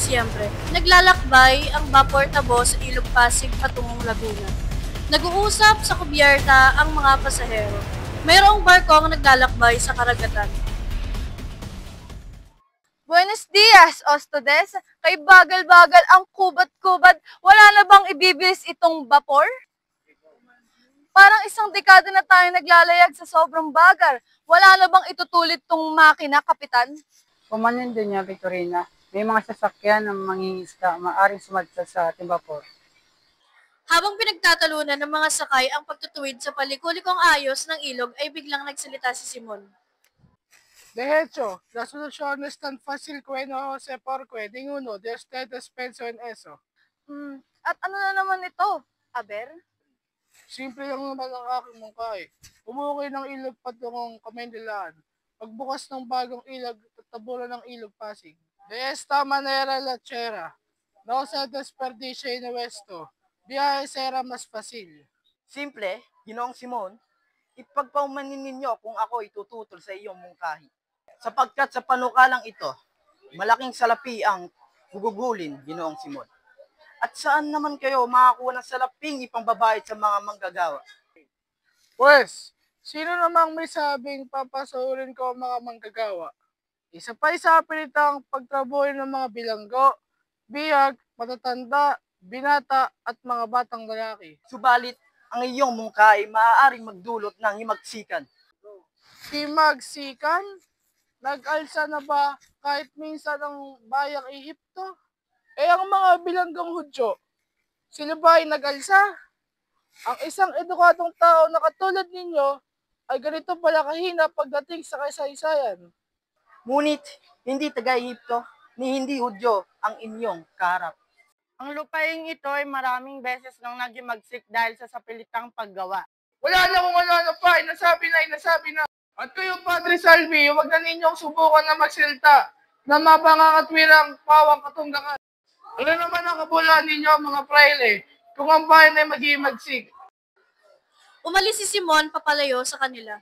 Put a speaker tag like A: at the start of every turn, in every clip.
A: Disyembre, naglalakbay ang Vapor Tabo sa Ilog Pasig patungong Laguna. Nag-uusap sa kubyerta ang mga pasahero. Mayroong barkong naglalakbay sa karagatan.
B: Buenos dias, Ostodes. Kay bagal-bagal ang kubat-kubat, wala na bang ibibilis itong vapor? Parang isang dekada na tayo naglalayag sa sobrang bagal. Wala na bang itutulit tong makina, Kapitan?
C: Pumanin din niya, Victorina. May mga sasakyan ng mangingisda maaring sumadsa sa ating vapor.
A: Habang pinagtatalunan ng mga sakay ang pagtutuwid sa palikulikong ayos ng ilog ay biglang nagsalita si Simon.
D: De hecho, las soluciones tan fácil que no se porque ninguno de ustedes pensó en eso.
B: At ano na naman ito, Aber?
D: Simple lang naman ang aking mungkay. Umukay ng ilog patungong Kamandilaan. Pagbukas ng bagong ilog, tatabunan ng ilog Pasig. De esta manera la chera. No se desperdicie en esto. Biyahe será mas fácil.
E: Simple, Ginoong Simon, ipagpaumanin ninyo kung ako itututol sa iyong mungkahi. Sapagkat sa panukalang ito, malaking salapi ang gugugulin, Ginoong Simon. At saan naman kayo makakuha ng salaping ipangbabayad sa mga manggagawa?
D: Pues, sino namang may sabing papasurin ko ang mga manggagawa? Isa pa sa pilitang pagtrabuhin ng mga bilanggo, biyag, matatanda, binata at mga batang lalaki.
E: Subalit, ang iyong mungkahi maaaring magdulot ng himagsikan.
D: Himagsikan? Nag-alsa na ba kahit minsan ang bayang Ehipto? Ang mga bilanggong Hudyo, sila ba ay nag-alsa? Ang isang edukadong tao na katulad ninyo ay ganito pala kahina pagdating sa kasaysayan.
E: Ngunit, hindi taga-Ehipto ni hindi Hudyo ang inyong kaharap.
C: Ang lupaing ito ay maraming beses nang nagimagsik dahil sa sapilitang paggawa.
D: Wala na kung ano pa, inasabi na. At kayo, Padre Salvi, huwag na ninyong subukan na magsilta na mapangangatwirang pawang katunggangan. Ano naman ang kabulaan ninyo, mga praile, kung ang bayan ay maghimagsik?
A: Umalis si Simon papalayo sa kanila.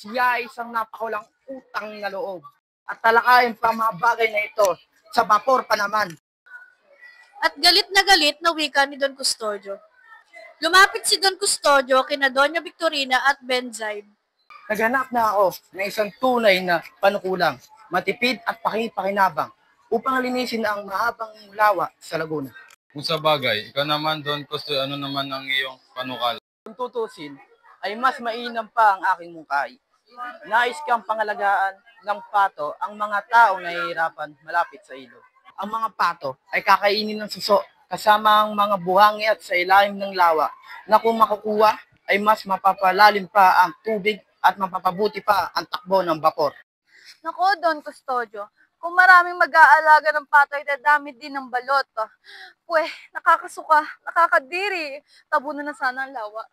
E: Siya ay isang napakawalang utang na loob. At talakayin pa ang mga bagay na ito sa vapor pa naman.
A: At galit na wika ni Don Custodio. Lumapit si Don Custodio kina Doña Victorina at Benzaib.
E: Naghanap na ako ng isang tunay na panukulang, matipid at pakipakinabang upang linisin ang mahabang lawa sa Laguna.
F: Kung sa bagay, ikaw naman doon, Custodio, ano naman ang iyong panukala?
E: Kung tutusin, ay mas mainam pa ang aking mungkahi. Nais kang pangalagaan ng pato ang mga taong nahihirapan malapit sa ilog. Ang mga pato ay kakainin ng suso kasama ang mga buhangi at sa ilalim ng lawa na kung makukuha ay mas mapapalalim pa ang tubig at mapapabuti pa ang takbo ng vapor.
B: Nako, Don Custodio, kung maraming mag-aalaga ng pato ay dadami din ng balot. Nakakasuka, nakakadiri. Tabunan na sana ang lawa.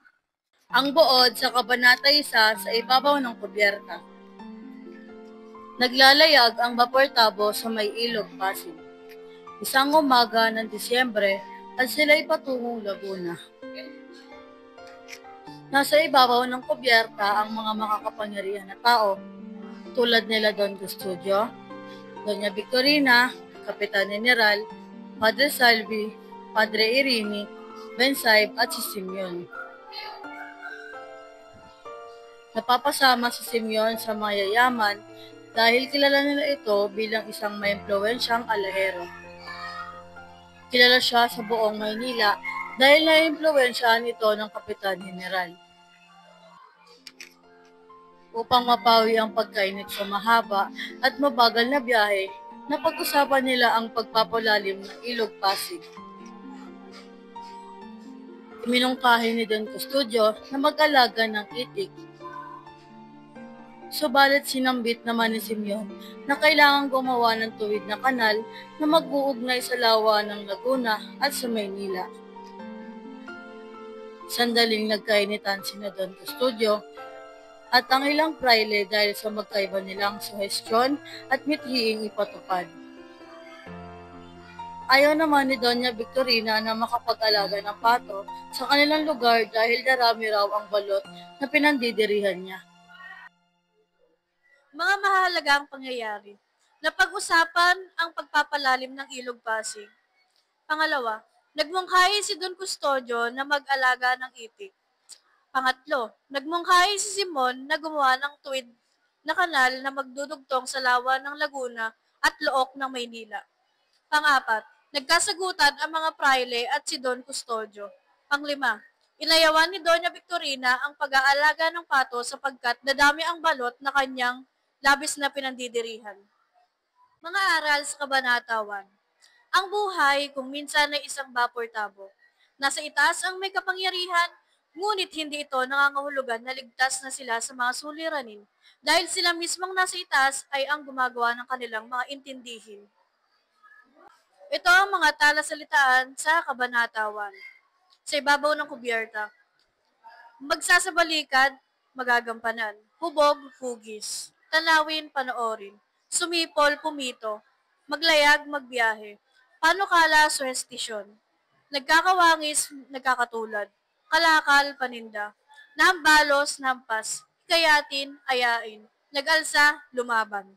A: Ang buod sa Kabanata 1 sa ibabaw ng kubyerta. Naglalayag ang Vapor Tabo sa may ilog Pasig. Isang umaga ng Disyembre at sila'y patungong Laguna. Nasa ibabaw ng kubyerta ang mga makakapangyarihan na tao tulad nila Don Custodio, Doña Victorina, Kapitan General, Padre Salvi, Padre Irini, Benzaib at si Simeon. Napapasama si Simeon sa mayayaman dahil kilala nila ito bilang isang may impluwensyang alahero. Kilala siya sa buong Maynila dahil na-impluwensyahan ito ng Kapitan General. Upang mapawi ang pagkainit sa mahaba at mabagal na biyahe, napag-usapan nila ang pagpapalalim ng ilog Pasig. Iminungkahi ni Don Custodio na mag-alaga ng itik. Subalit sinambit naman ni Simeon na kailangan gumawa ng tuwid na kanal na mag-uugnay sa lawa ng Laguna at sa Maynila. Sandaling nagkainitan sina Don Custodio at ang ilang praile dahil sa magkaiba nilang suhestyon at mithiing ipatupad. Ayaw naman ni Doña Victorina na makapag-alaga ng pato sa kanilang lugar dahil darami raw ang balot na pinandidirihan niya. Mga mahalagang pangyayari. Napag-usapan ang pagpapalalim ng Ilog Pasig. Pangalawa, nagmungkahi si Don Custodio na mag-alaga ng itik. Pangatlo, nagmungkahi si Simon na gumawa ng tuwid na kanal na magdudugtong sa lawa ng Laguna at Look ng Maynila. Pang-apat, nagkasagutan ang mga praile at si Don Custodio. Panglima, inayawan ni Doña Victorina ang pag-aalaga ng pato sapagkat dadami ang balot na kanyang labis na pinandidirihan. Mga aral sa Kabanata 1. Ang buhay kung minsan ay isang vapor tabo. Nasa itaas ang may kapangyarihan, ngunit hindi ito nangangahulugan na ligtas na sila sa mga suliranin dahil sila mismong nasa itaas ay ang gumagawa ng kanilang mga intindihin. Ito ang mga talasalitaan sa Kabanata 1. Sa ibabaw ng kubyerta. Magsasabalikad, magagampanan. Hubog, hugis. Tanawin, panoorin. Sumipol, pumito. Maglayag, magbiyahe. Panukala, suhestisyon. Nagkakawangis, nagkakatulad. Kalakal, paninda. Nambalos, nampas. Hikayatin, ayain. Nag-alsa, lumaban.